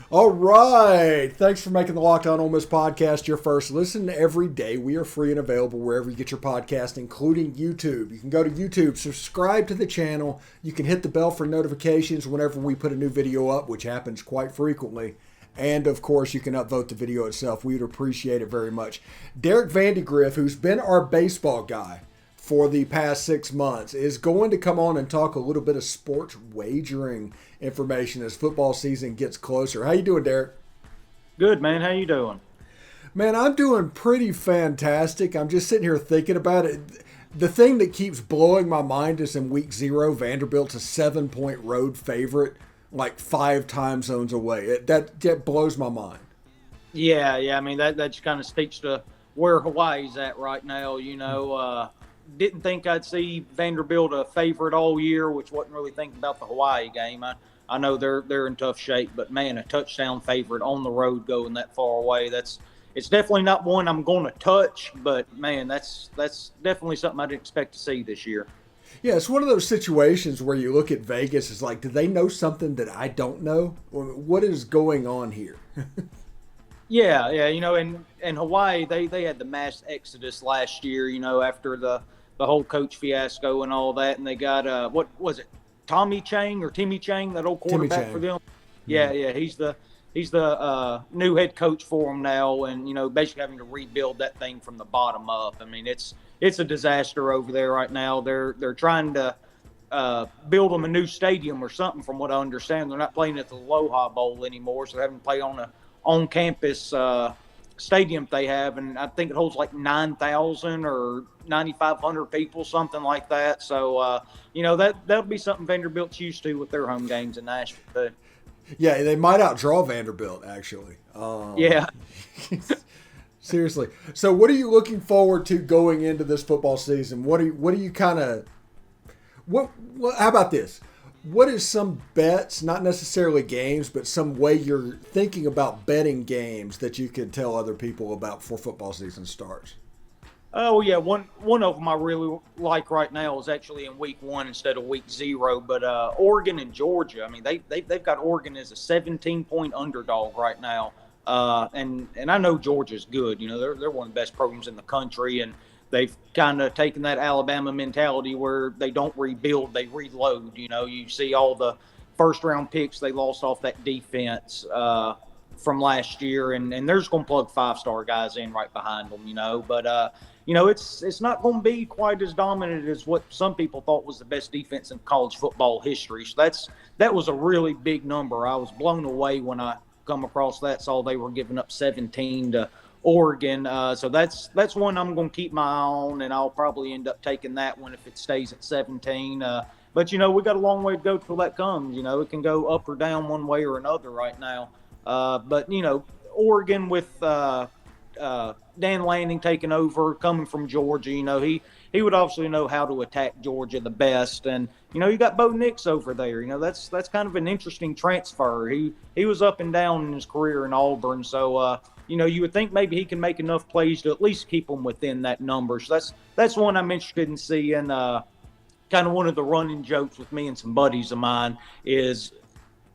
All right. Thanks for making the Locked On Ole Miss podcast your first listen every day. We are free and available wherever you get your podcast, including YouTube. You can go to YouTube, subscribe to the channel. You can hit the bell for notifications whenever we put a new video up, which happens quite frequently. And, of course, you can upvote the video itself. We would appreciate it very much. Derek Vandygriff, who's been our baseball guy for the past 6 months, is going to come on and talk a little bit of sports wagering information as football season gets closer. How you doing, Derek? Good, man. How you doing? Man, I'm doing pretty fantastic. I'm just sitting here thinking about it. The thing that keeps blowing my mind is in week 0, Vanderbilt's a 7-point road favorite, like 5 time zones away. That blows my mind. Yeah. I mean, that just kind of speaks to where Hawaii's at right now. Didn't think I'd see Vanderbilt a favorite all year, which wasn't really thinking about the Hawaii game. I know they're in tough shape, but man, a touchdown favorite on the road going that far away, it's definitely not one I'm going to touch, but man, that's definitely something I didn't expect to see this year. Yeah, it's one of those situations where you look at Vegas, it's like, do they know something that I don't know? What is going on here? Yeah, and Hawaii, they had the mass exodus last year, after the whole coach fiasco and all that, and they got what was it, Timmy Chang, that old quarterback for them. Yeah, he's the new head coach for them now, and basically having to rebuild that thing from the bottom up. I mean, it's a disaster over there right now. They're trying to build them a new stadium or something, from what I understand. They're not playing at the Aloha Bowl anymore, so they haven't played on a on-campus stadium they have, and I think it holds like 9,000 or 9,500 people, something like that. So, that'll be something Vanderbilt's used to with their home games in Nashville. Yeah, they might outdraw Vanderbilt, actually. Yeah. Seriously. So what are you looking forward to going into this football season? What are you kind of – how about this? What is some bets, not necessarily games, but some way you're thinking about betting games that you can tell other people about before football season starts? Oh, yeah. One of them I really like right now is actually in week 1 instead of week 0. But Oregon and Georgia, I mean, they've got Oregon as a 17-point underdog right now. And I know Georgia's good. They're one of the best programs in the country, and they've kind of taken that Alabama mentality where they don't rebuild, they reload. You see all the first-round picks they lost off that defense from last year, and they're just going to plug 5-star guys in right behind them, But, it's not going to be quite as dominant as what some people thought was the best defense in college football history. So that was a really big number. I was blown away when I come across that, saw they were giving up 17 to Oregon. So that's one I'm going to keep my eye on, and I'll probably end up taking that one if it stays at 17. But, we got a long way to go till that comes. It can go up or down one way or another right now. But, Oregon with Dan Lanning taking over, coming from Georgia, he would obviously know how to attack Georgia the best. And, you got Bo Nix over there. That's kind of an interesting transfer. He was up and down in his career in Auburn. So, you would think maybe he can make enough plays to at least keep them within that number. So that's one I'm interested in seeing. Kind of one of the running jokes with me and some buddies of mine is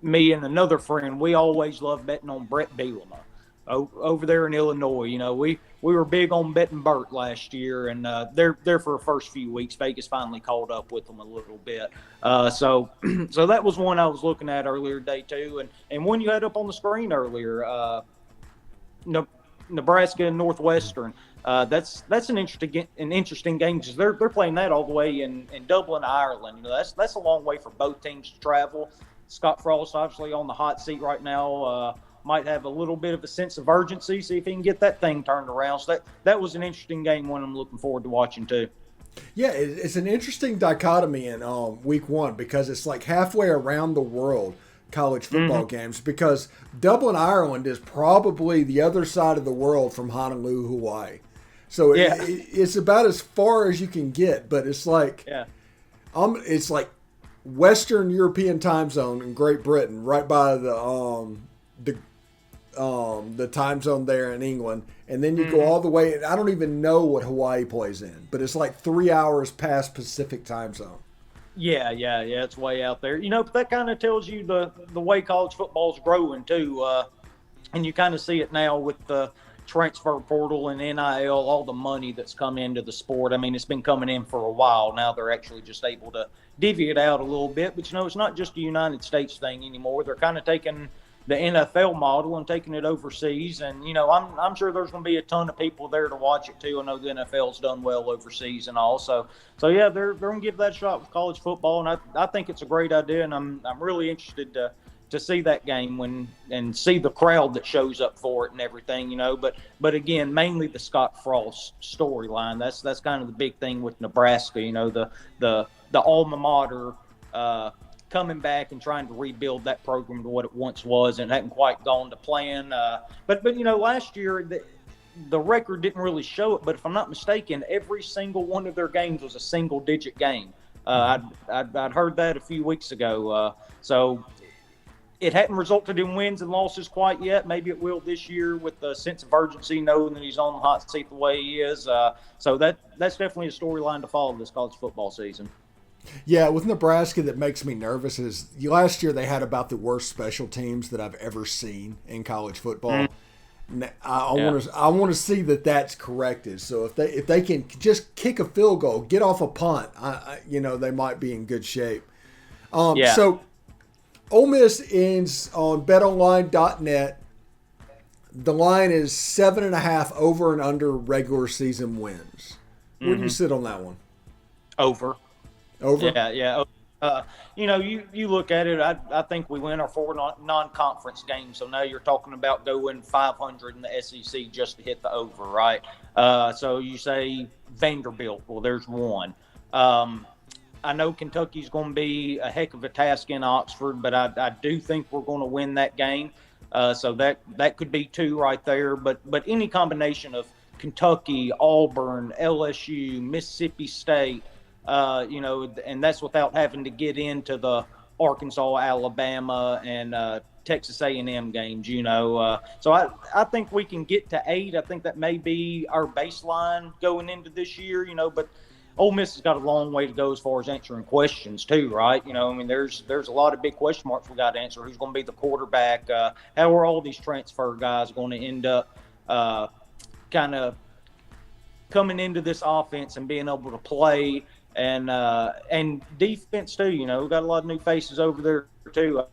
me and another friend, we always love betting on Brett Bielema over there in Illinois. We were big on betting Burt last year, and they're for the first few weeks. Vegas finally caught up with them a little bit. So that was one I was looking at earlier today too, and one you had up on the screen earlier. Nebraska and Northwestern. That's an interesting game because they're playing that all the way in Dublin, Ireland. That's a long way for both teams to travel. Scott Frost obviously on the hot seat right now. Might have a little bit of a sense of urgency, see if he can get that thing turned around. So that was an interesting game, one I'm looking forward to watching too. Yeah, it's an interesting dichotomy in week 1 because it's like halfway around the world college football games, because Dublin, Ireland is probably the other side of the world from Honolulu, Hawaii. So it's about as far as you can get, but it's like it's like Western European time zone in Great Britain, right by the time zone there in England, and then you go all the way. I don't even know what Hawaii plays in, but it's like 3 hours past Pacific time zone. Yeah. It's way out there. But that kind of tells you the way college football's growing too. And you kind of see it now with the transfer portal and NIL, all the money that's come into the sport. I mean, it's been coming in for a while. Now they're actually just able to divvy it out a little bit. But, it's not just a United States thing anymore. They're kind of taking the NFL model and taking it overseas. And, I'm sure there's going to be a ton of people there to watch it too. I know the NFL's done well overseas and all. So yeah, they're going to give that a shot with college football. And I think it's a great idea. And I'm really interested to see that game and see the crowd that shows up for it and everything, But again, mainly the Scott Frost storyline. That's kind of the big thing with Nebraska, the alma mater coming back and trying to rebuild that program to what it once was, and it hadn't quite gone to plan. But last year the record didn't really show it, but if I'm not mistaken, every single one of their games was a single-digit game. I'd heard that a few weeks ago. So it hadn't resulted in wins and losses quite yet. Maybe it will this year with the sense of urgency, knowing that he's on the hot seat the way he is. So that's definitely a storyline to follow this college football season. Yeah, with Nebraska, that makes me nervous is last year they had about the worst special teams that I've ever seen in college football. I want to see that that's corrected. So if they can just kick a field goal, get off a punt, they might be in good shape. So Ole Miss ends on BetOnline.net. The line is 7.5 over and under regular season wins. Where do you sit on that one? Over. Yeah. You look at it, I think we win our 4 non-conference games. So now you're talking about going 500 in the SEC just to hit the over, right? So you say Vanderbilt. Well, there's one. I know Kentucky's going to be a heck of a task in Oxford, but I do think we're going to win that game. So that could be 2 right there. But any combination of Kentucky, Auburn, LSU, Mississippi State, and that's without having to get into the Arkansas, Alabama, and Texas A&M games, So I think we can get to 8. I think that may be our baseline going into this year, but Ole Miss has got a long way to go as far as answering questions too, right? There's a lot of big question marks we got to answer. Who's going to be the quarterback? How are all these transfer guys going to end up kind of coming into this offense and being able to play? And defense too, we've got a lot of new faces over there too.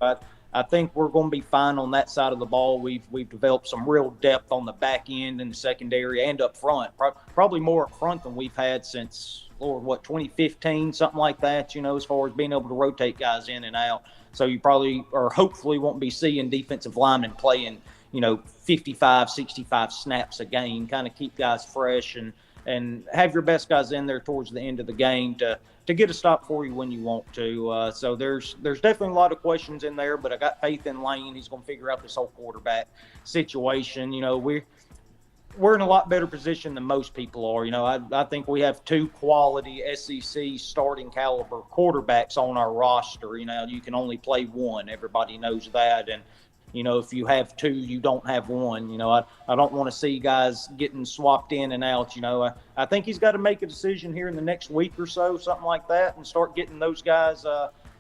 I think we're going to be fine on that side of the ball. We've developed some real depth on the back end and the secondary and up front. Probably more up front than we've had since 2015, something like that. As far as being able to rotate guys in and out. So you probably or hopefully won't be seeing defensive linemen playing 55, 65 snaps a game. Kind of keep guys fresh and have your best guys in there towards the end of the game to get a stop for you when you want to. So there's definitely a lot of questions in there, but I got faith in Lane. He's going to figure out this whole quarterback situation. We're in a lot better position than most people are. I think we have 2 quality SEC starting caliber quarterbacks on our roster. You can only play one. Everybody knows that. And if you have 2, you don't have 1. I don't want to see guys getting swapped in and out. I think he's got to make a decision here in the next week or so, something like that, and start getting those guys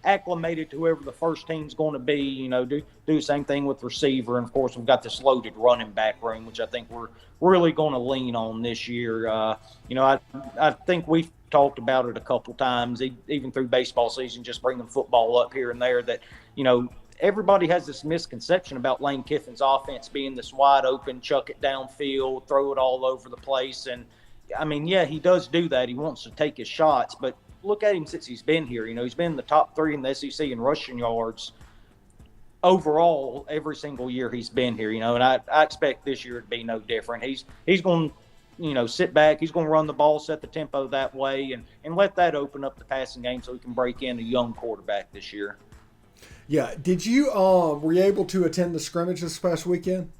acclimated to whoever the first team's going to be. Do the same thing with receiver. And, of course, we've got this loaded running back room, which I think we're really going to lean on this year. I think we've talked about it a couple times, even through baseball season, just bringing football up here and there, that, everybody has this misconception about Lane Kiffin's offense being this wide open, chuck it downfield, throw it all over the place. And, he does do that. He wants to take his shots. But look at him since he's been here. He's been in the top 3 in the SEC in rushing yards overall every single year he's been here. And I expect this year to be no different. He's going to sit back. He's going to run the ball, set the tempo that way, and let that open up the passing game so he can break in a young quarterback this year. Yeah. Did you were you able to attend the scrimmage this past weekend?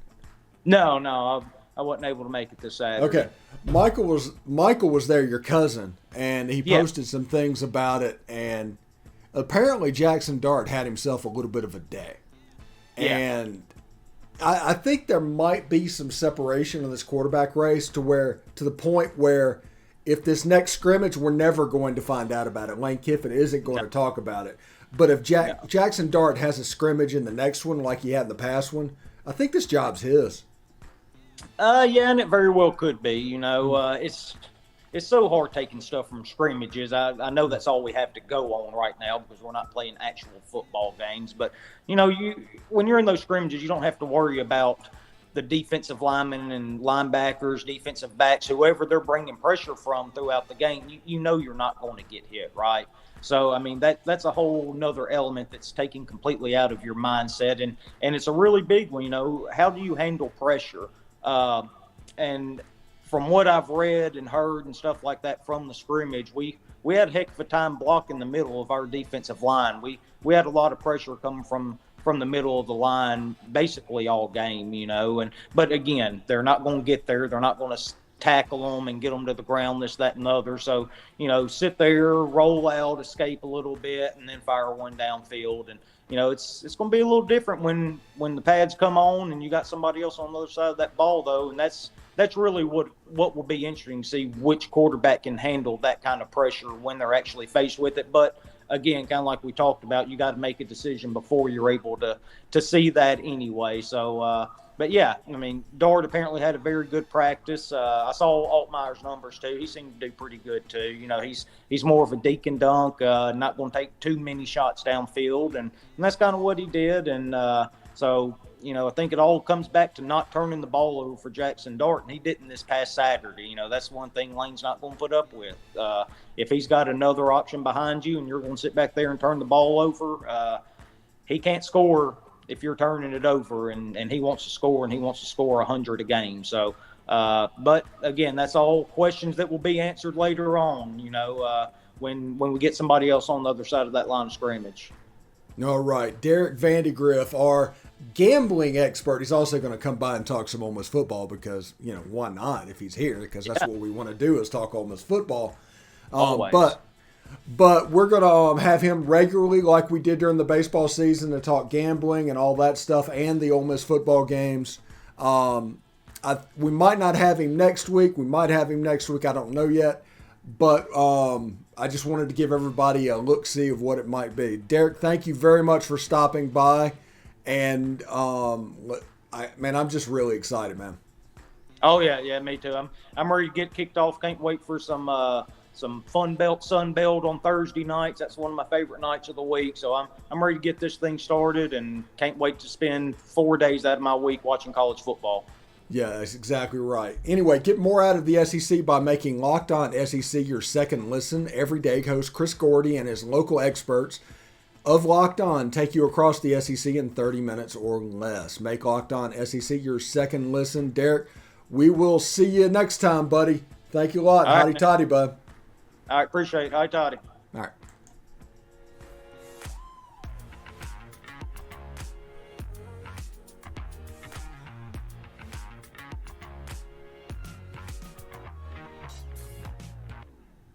No, I wasn't able to make it this Saturday. Okay. Michael was there, your cousin, and he posted some things about it, and apparently Jackson Dart had himself a little bit of a day. Yeah. And I think there might be some separation in this quarterback race to the point where if this next scrimmage, we're never going to find out about it. Lane Kiffin isn't going to talk about it. But if Jackson Dart has a scrimmage in the next one like he had in the past one, I think this job's his. Yeah, and it very well could be. You know, it's so hard taking stuff from scrimmages. I know that's all we have to go on right now because we're not playing actual football games. But, you know, when you're in those scrimmages, you don't have to worry about the defensive linemen and linebackers, defensive backs, whoever they're bringing pressure from throughout the game. You know you're not going to get hit, right? So, I mean, that's a whole nother element that's taken completely out of your mindset. And it's a really big one, you know. How do you handle pressure? And from what I've read and heard and stuff like that from the scrimmage, we had a heck of a time blocking the middle of our defensive line. We had a lot of pressure coming from the middle of the line basically all game, you know. But again, they're not going to get there. They're not going to tackle them and get them to the ground, this, that, and the other. So, you know, sit there, roll out, escape a little bit, and then fire one downfield. And, you know, it's going to be a little different when the pads come on and you got somebody else on the other side of that ball, though. And that's really what will be interesting to see which quarterback can handle that kind of pressure when they're actually faced with it. But again, kind of like we talked about, you got to make a decision before you're able to see that anyway. So, but yeah, I mean, Dart apparently had a very good practice. I saw Altmaier's numbers too. He seemed to do pretty good too. You know, he's more of a deke and dunk, not going to take too many shots downfield, and that's kind of what he did. And so, you know, I think it all comes back to not turning the ball over for Jackson Dart, and he didn't this past Saturday. You know, that's one thing Lane's not going to put up with. If he's got another option behind you and you're going to sit back there and turn the ball over, he can't score if you're turning it over, and he wants to score, and he wants to score 100 a game. So, but again, that's all questions that will be answered later on, you know, when we get somebody else on the other side of that line of scrimmage. All right. Derek Vandygriff, our gambling expert. He's also going to come by and talk some Ole Miss football because, you know, why not if he's here? Because that's what we want to do is talk Ole Miss football. But we're going to have him regularly like we did during the baseball season to talk gambling and all that stuff and the Ole Miss football games. We might not have him next week. We might have him next week. I don't know yet. But I just wanted to give everybody a look-see of what it might be. Derek, thank you very much for stopping by. And, I'm just really excited, man. Oh, yeah, me too. I'm ready to get kicked off. Can't wait for some Sun Belt on Thursday nights. That's one of my favorite nights of the week. So I'm ready to get this thing started and can't wait to spend 4 days out of my week watching college football. Yeah, that's exactly right. Anyway, get more out of the SEC by making Locked On SEC your second listen. Every day, host Chris Gordy and his local experts of Locked On take you across the SEC in 30 minutes or less. Make Locked On SEC your second listen. Derek, we will see you next time, buddy. Thank you a lot. Howdy toddy, bud. All right, appreciate it. Howdy toddy. All right.